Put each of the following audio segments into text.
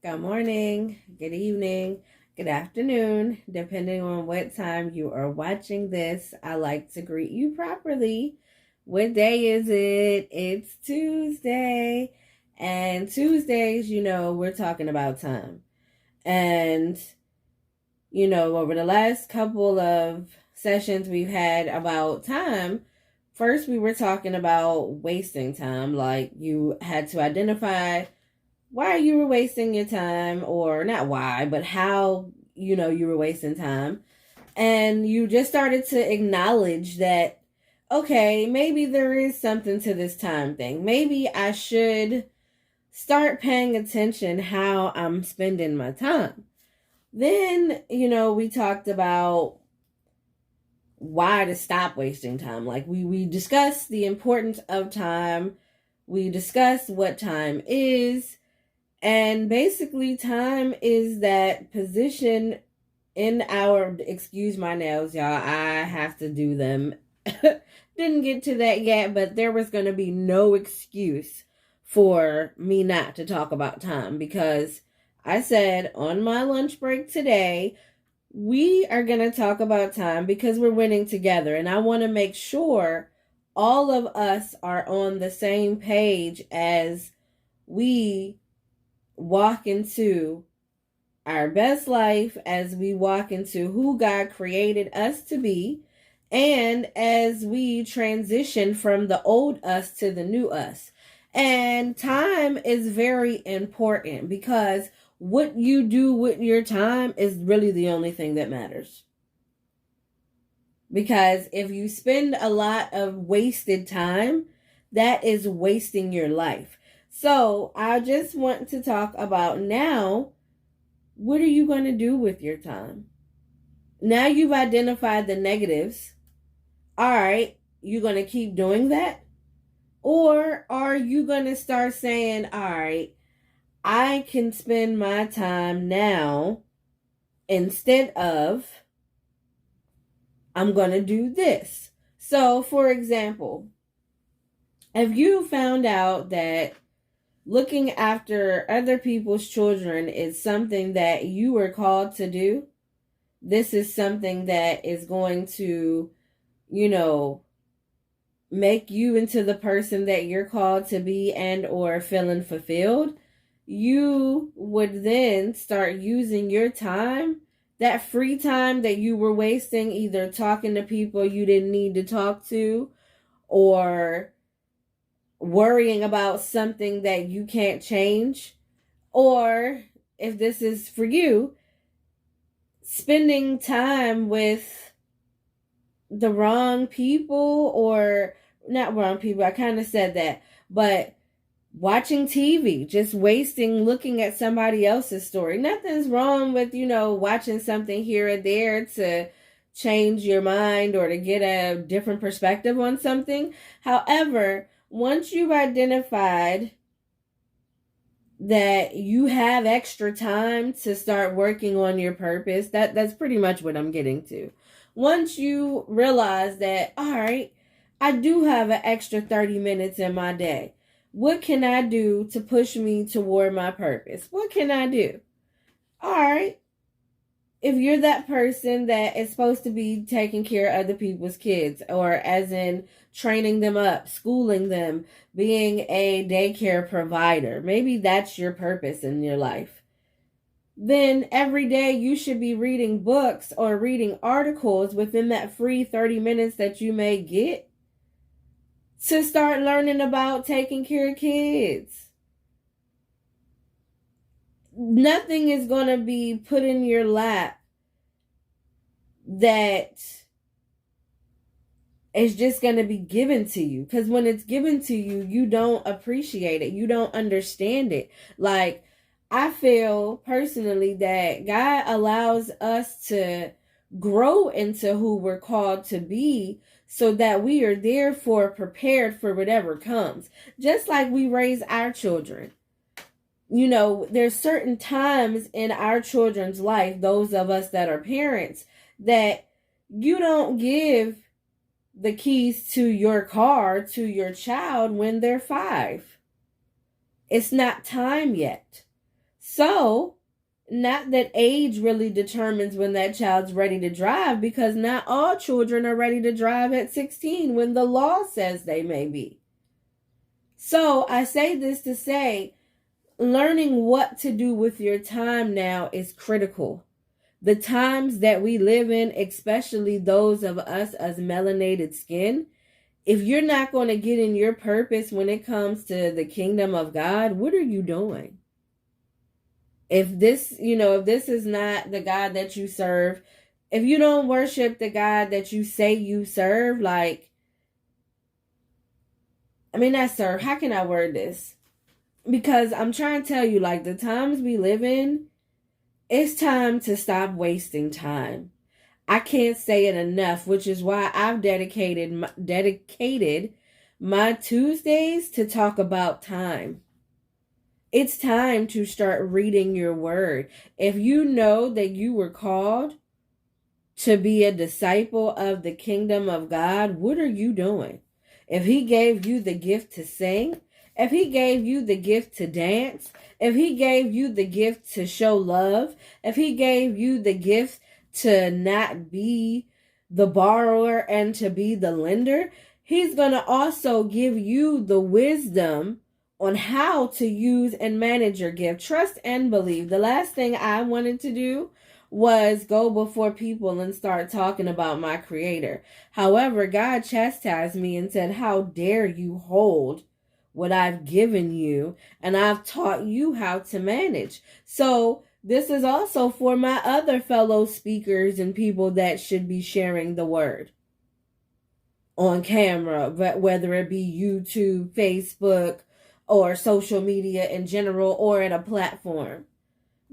Good morning, good evening, good afternoon, depending on what time you are watching this. I like to greet you properly. What day is it? It's Tuesday. And Tuesdays, we're talking about time. And, over the last couple of sessions we've had about time, first we were talking about wasting time. Like you had to identify why you were wasting your time, or not why, but how you were wasting time. And you just started to acknowledge that, okay, maybe there is something to this time thing. Maybe I should start paying attention how I'm spending my time. Then, we talked about why to stop wasting time. Like we discussed the importance of time. We discussed what time is. And basically, time is that position in our, excuse my nails, y'all, I have to do them. Didn't get to that yet, but there was going to be no excuse for me not to talk about time, because I said on my lunch break today, we are going to talk about time because we're winning together. And I want to make sure all of us are on the same page as we walk into our best life, as we walk into who God created us to be, and as we transition from the old us to the new us. And time is very important, because what you do with your time is really the only thing that matters. Because if you spend a lot of wasted time, that is wasting your life. So I just want to talk about now, what are you going to do with your time? Now you've identified the negatives. All right, you're going to keep doing that? Or are you going to start saying, all right, I can spend my time now instead of I'm going to do this. So, for example, if you found out that looking after other people's children is something that you were called to do, this is something that is going to, make you into the person that you're called to be and or feeling fulfilled, you would then start using your time, that free time that you were wasting either talking to people you didn't need to talk to, or worrying about something that you can't change, or if this is for you, spending time with the wrong people, or not wrong people, I kind of said that, but watching TV, just wasting looking at somebody else's story. Nothing's wrong with, watching something here or there to change your mind or to get a different perspective on something. However, once you've identified that you have extra time to start working on your purpose, that's pretty much what I'm getting to. Once you realize that, all right, I do have an extra 30 minutes in my day. What can I do to push me toward my purpose? What can I do? All right. If you're that person that is supposed to be taking care of other people's kids, or as in training them up, schooling them, being a daycare provider, maybe that's your purpose in your life, then every day you should be reading books or reading articles within that free 30 minutes that you may get to start learning about taking care of kids. Nothing is going to be put in your lap that is just going to be given to you. Because when it's given to you, you don't appreciate it. You don't understand it. Like, I feel personally that God allows us to grow into who we're called to be, so that we are therefore prepared for whatever comes. Just like we raise our children. There's certain times in our children's life, those of us that are parents, that you don't give the keys to your car to your child when they're 5. It's not time yet. So, not that age really determines when that child's ready to drive, because not all children are ready to drive at 16 when the law says they may be. So, I say this to say, learning what to do with your time now is critical. The times that we live in, especially those of us as melanated skin, if you're not going to get in your purpose when it comes to the kingdom of God, what are you doing? If this is not the God that you serve, if you don't worship the God that you say you serve, not serve, how can I word this? Because I'm trying to tell you, the times we live in, it's time to stop wasting time. I can't say it enough, which is why I've dedicated my Tuesdays to talk about time. It's time to start reading your word. If you know that you were called to be a disciple of the kingdom of God, what are you doing? If he gave you the gift to sing, if he gave you the gift to dance, if he gave you the gift to show love, if he gave you the gift to not be the borrower and to be the lender, he's going to also give you the wisdom on how to use and manage your gift. Trust and believe. The last thing I wanted to do was go before people and start talking about my creator. However, God chastised me and said, how dare you hold what I've given you, and I've taught you how to manage. So this is also for my other fellow speakers and people that should be sharing the word on camera, but whether it be YouTube, Facebook, or social media in general, or at a platform.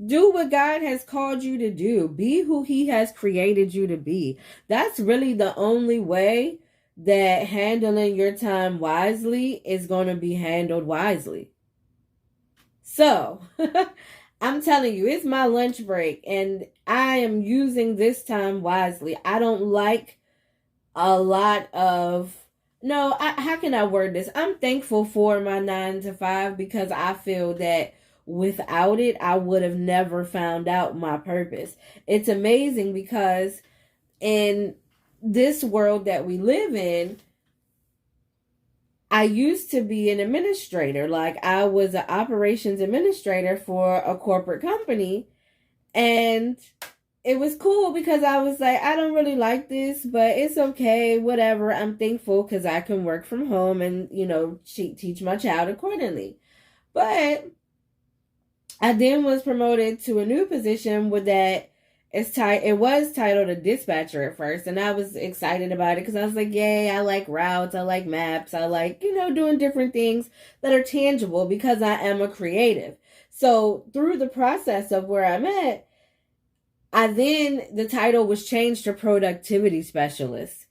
Do what God has called you to do. Be who he has created you to be. That's really the only way that handling your time wisely is going to be handled wisely. So, I'm telling you, it's my lunch break and I am using this time wisely. I don't like a lot of how can I word this? I'm thankful for my 9 to 5 because I feel that without it, I would have never found out my purpose. It's amazing because in this world that we live in, I used to be an administrator. I was an operations administrator for a corporate company, and it was cool because I was like, I don't really like this, but it's okay, whatever. I'm thankful because I can work from home and, teach my child accordingly. But I then was promoted to a new position with that. It was titled a dispatcher at first, and I was excited about it because I was like, yay, I like routes, I like maps, I like, doing different things that are tangible because I am a creative. So through the process of where I'm at, the title was changed to productivity specialist.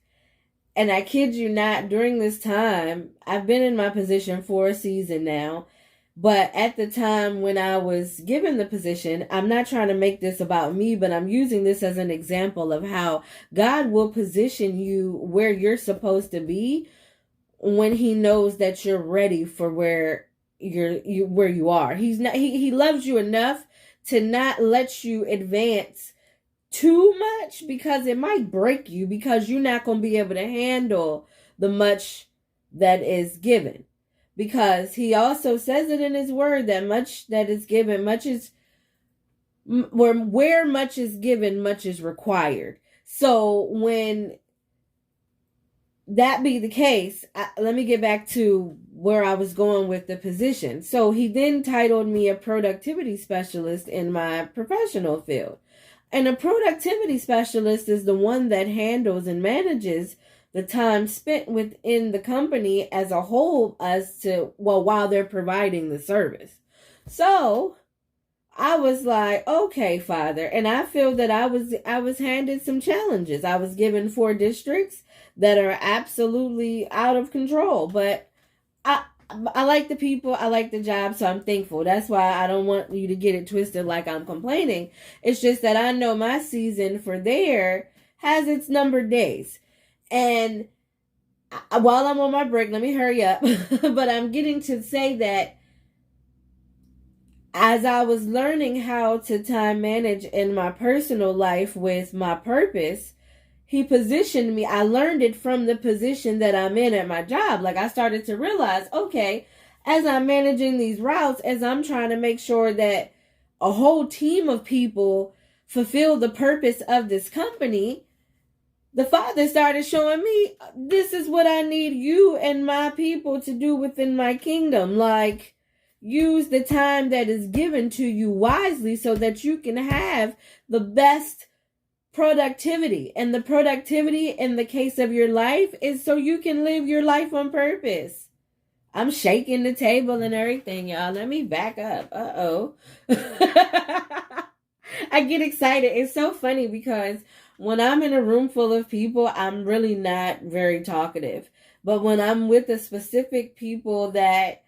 And I kid you not, during this time, I've been in my position for a season now. But at the time when I was given the position, I'm not trying to make this about me, but I'm using this as an example of how God will position you where you're supposed to be when he knows that you're ready for where you are. He loves you enough to not let you advance too much because it might break you because you're not going to be able to handle the much that is given. Because he also says it in his word that much that is given, where much is given, much is required. So when that be the case, let me get back to where I was going with the position. So he then titled me a productivity specialist in my professional field. And a productivity specialist is the one that handles and manages the time spent within the company as a whole while they're providing the service. So I was like, okay, Father. And I feel that I was handed some challenges. I was given 4 districts that are absolutely out of control. But I like the people, I like the job, so I'm thankful. That's why I don't want you to get it twisted like I'm complaining. It's just that I know my season for there has its numbered days. And while I'm on my break, let me hurry up. But I'm getting to say that as I was learning how to time manage in my personal life with my purpose, he positioned me. I learned it from the position that I'm in at my job. Like, I started to realize, okay, as I'm managing these routes, as I'm trying to make sure that a whole team of people fulfill the purpose of this company, the Father started showing me, this is what I need you and my people to do within my kingdom. Like, use the time that is given to you wisely so that you can have the best productivity. And the productivity in the case of your life is so you can live your life on purpose. I'm shaking the table and everything, y'all. Let me back up. Uh-oh. I get excited. It's so funny because when I'm in a room full of people, I'm really not very talkative. But when I'm with the specific people that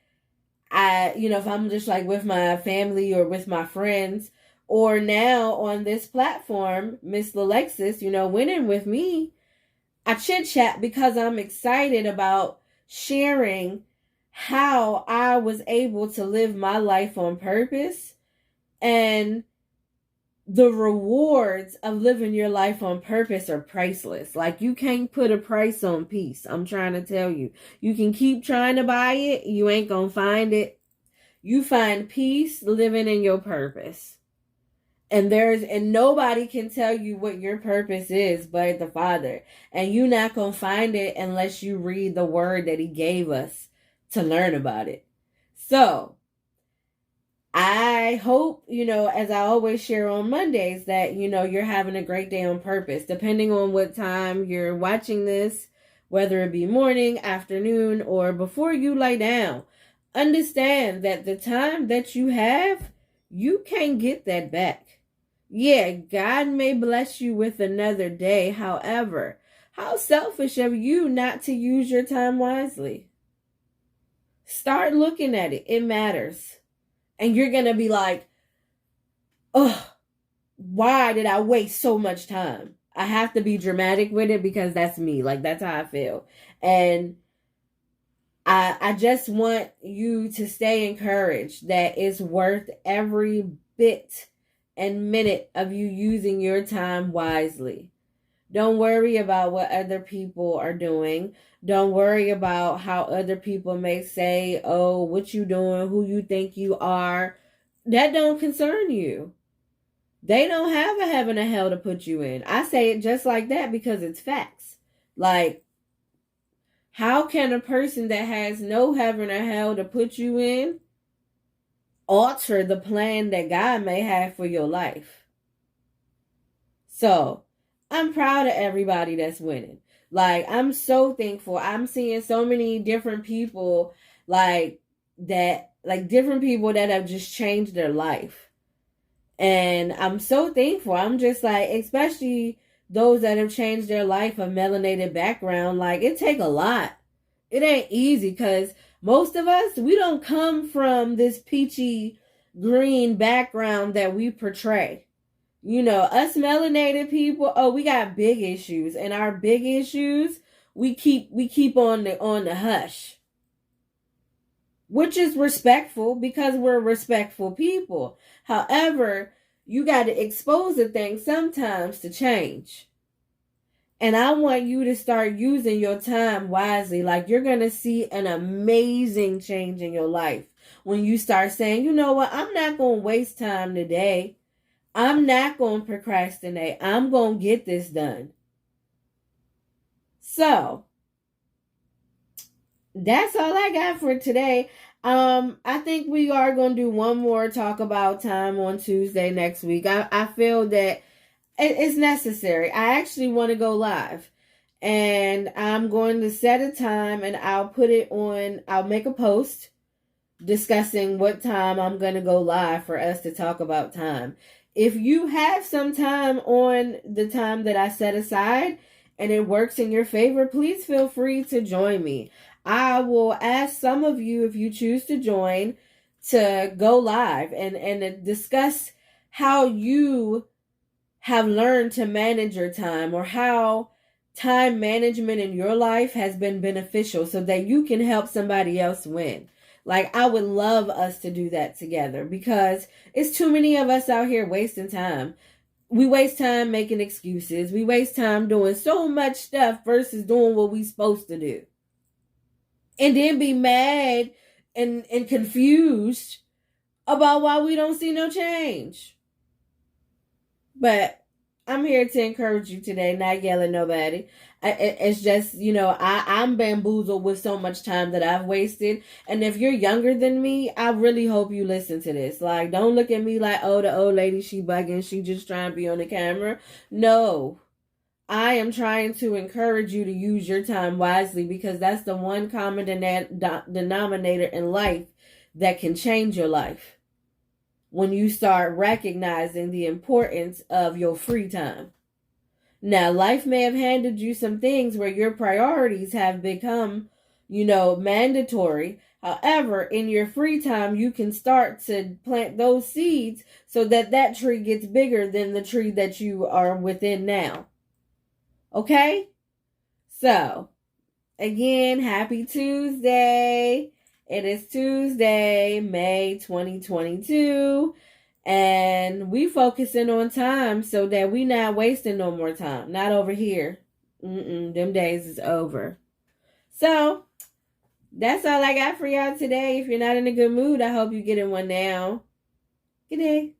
if I'm just like with my family or with my friends, or now on this platform, MsLalexis, winning with me, I chit chat because I'm excited about sharing how I was able to live my life on purpose, and the rewards of living your life on purpose are priceless. Like, you can't put a price on peace. I'm trying to tell you. You can keep trying to buy it. You ain't gonna find it. You find peace living in your purpose. And nobody can tell you what your purpose is but the Father. And you're not gonna find it unless you read the word that he gave us to learn about it. So I hope, as I always share on Mondays, that, you're having a great day on purpose, depending on what time you're watching this, whether it be morning, afternoon, or before you lay down. Understand that the time that you have, you can't get that back. Yeah, God may bless you with another day. However, how selfish of you not to use your time wisely. Start looking at it. It matters. And you're going to be like, oh, why did I waste so much time? I have to be dramatic with it because that's me. Like, that's how I feel. And I just want you to stay encouraged that it's worth every bit and minute of you using your time wisely. Don't worry about what other people are doing. Don't worry about how other people may say, oh, what you doing, who you think you are. That don't concern you. They don't have a heaven or hell to put you in. I say it just like that because it's facts. Like, how can a person that has no heaven or hell to put you in alter the plan that God may have for your life? So, I'm proud of everybody that's winning. Like, I'm so thankful. I'm seeing so many different people different people that have just changed their life. And I'm so thankful. I'm just like, especially those that have changed their life, a melanated background, like, it take a lot. It ain't easy because most of us, we don't come from this peachy green background that we portray. Us melanated people, we got big issues, and our big issues we keep on the hush, which is respectful because we're respectful people. However, you got to expose the thing sometimes to change. And I want you to start using your time wisely. Like, you're going to see an amazing change in your life when you start saying, you know what, I'm not going to waste time today. I'm not going to procrastinate. I'm going to get this done. So, that's all I got for today. I think we are going to do one more talk about time on Tuesday next week. I feel that it's necessary. I actually want to go live. And I'm going to set a time and I'll make a post discussing what time I'm going to go live for us to talk about time. If you have some time on the time that I set aside and it works in your favor, please feel free to join me. I will ask some of you, if you choose to join, to go live and discuss how you have learned to manage your time, or how time management in your life has been beneficial so that you can help somebody else win. Like, I would love us to do that together because it's too many of us out here wasting time. We waste time making excuses. We waste time doing so much stuff versus doing what we supposed to do. And then be mad and confused about why we don't see no change. But I'm here to encourage you today, not yell at nobody. It's just, I'm bamboozled with so much time that I've wasted. And if you're younger than me, I really hope you listen to this. Like, don't look at me like, oh, the old lady, she bugging, she just trying to be on the camera. No, I am trying to encourage you to use your time wisely because that's the one common denominator in life that can change your life. When you start recognizing the importance of your free time. Now, life may have handed you some things where your priorities have become, mandatory. However, in your free time, you can start to plant those seeds so that tree gets bigger than the tree that you are within now. Okay? So, again, happy Tuesday. It is Tuesday, May 2022. And we focusing on time so that we not wasting no more time. Not over here. Them days is over. So, that's all I got for y'all today. If you're not in a good mood, I hope you get in one now. Good day.